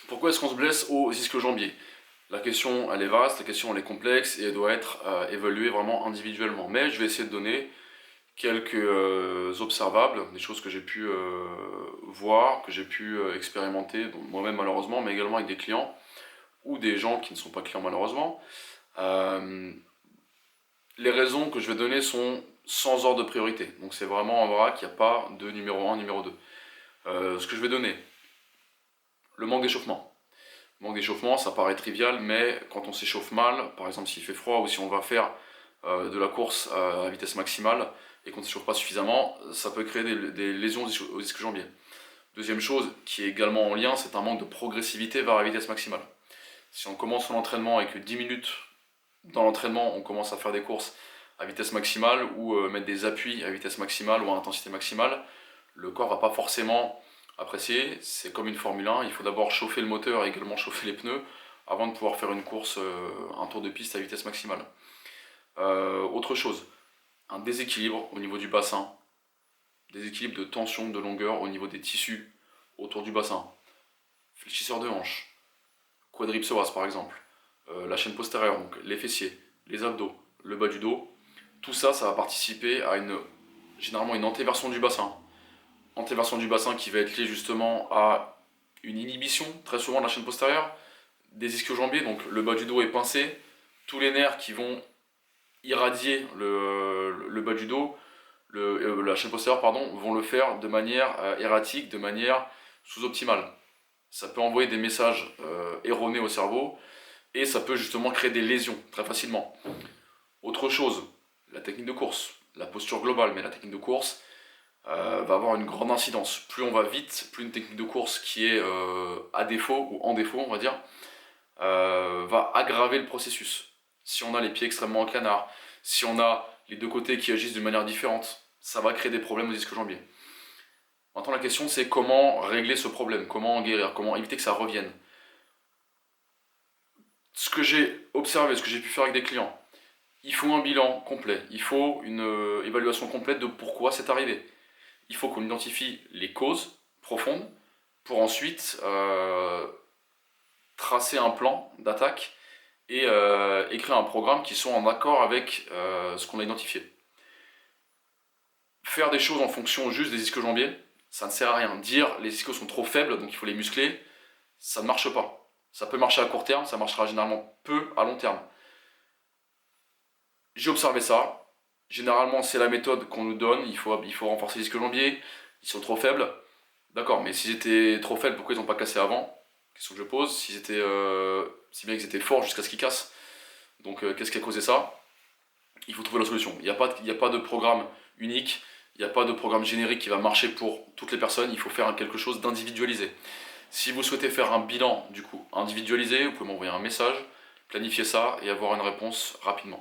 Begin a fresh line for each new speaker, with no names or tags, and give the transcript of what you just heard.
Pourquoi est-ce qu'on se blesse aux ischio-jambiers? La question, elle est vaste, la question, elle est complexe et elle doit être évaluée vraiment individuellement. Mais je vais essayer de donner quelques observables, des choses que j'ai pu voir, que j'ai pu expérimenter, moi-même malheureusement, mais également avec des clients ou des gens qui ne sont pas clients malheureusement. Euh, les raisons que je vais donner sont sans ordre de priorité. Donc c'est vraiment en vrac, il n'y a pas de numéro 1, numéro 2. Ce que je vais donner, le manque d'échauffement. Le manque d'échauffement, ça paraît trivial, mais quand on s'échauffe mal, par exemple s'il fait froid ou si on va faire de la course à vitesse maximale et qu'on ne s'échauffe pas suffisamment, ça peut créer des lésions aux ischio-jambiers. Deuxième chose qui est également en lien, c'est un manque de progressivité vers la vitesse maximale. Si on commence son entraînement et que 10 minutes dans l'entraînement, on commence à faire des courses à vitesse maximale ou mettre des appuis à vitesse maximale ou à intensité maximale, le corps va pas forcément apprécier. C'est comme une Formule 1, il faut d'abord chauffer le moteur et également chauffer les pneus avant de pouvoir faire une course, un tour de piste à vitesse maximale. Autre chose, un déséquilibre au niveau du bassin, déséquilibre de tension, de longueur au niveau des tissus autour du bassin, fléchisseur de hanche, quadripsoas par exemple, la chaîne postérieure, donc les fessiers, les abdos, le bas du dos, tout ça, ça va participer à généralement une antéversion du bassin. Antéversion du bassin qui va être liée justement à une inhibition, très souvent de la chaîne postérieure, des ischio-jambiers, donc le bas du dos est pincé, tous les nerfs qui vont irradier le bas du dos, la chaîne postérieure, pardon, vont le faire de manière erratique, de manière sous-optimale. Ça peut envoyer des messages erronés au cerveau et ça peut justement créer des lésions très facilement. Autre chose, la technique de course, la posture globale, mais la technique de course va avoir une grande incidence. Plus on va vite, plus une technique de course qui est à défaut ou en défaut, on va dire, va aggraver le processus. Si on a les pieds extrêmement en canard, si on a les deux côtés qui agissent d'une manière différente, ça va créer des problèmes aux ischio-jambiers. Maintenant la question c'est comment régler ce problème, comment en guérir, comment éviter que ça revienne. Ce que j'ai observé, ce que j'ai pu faire avec des clients, il faut un bilan complet, il faut une évaluation complète de pourquoi c'est arrivé. Il faut qu'on identifie les causes profondes pour ensuite tracer un plan d'attaque et écrire un programme qui soit en accord avec ce qu'on a identifié. Faire des choses en fonction juste des ischio-jambiers, ça ne sert à rien. Dire les ischios sont trop faibles, donc il faut les muscler, ça ne marche pas. Ça peut marcher à court terme, ça marchera généralement peu à long terme. J'ai observé ça. Généralement, c'est la méthode qu'on nous donne. Il faut renforcer les ischio-jambiers. Ils sont trop faibles. D'accord, mais s'ils étaient trop faibles, pourquoi ils n'ont pas cassé avant? Question que je pose. Si bien qu'ils étaient forts jusqu'à ce qu'ils cassent. Donc, qu'est-ce qui a causé ça? Il faut trouver la solution. Il n'y a pas de programme unique. Il n'y a pas de programme générique qui va marcher pour toutes les personnes. Il faut faire quelque chose d'individualisé. Si vous souhaitez faire un bilan, du coup, individualisé, vous pouvez m'envoyer un message, planifier ça et avoir une réponse rapidement.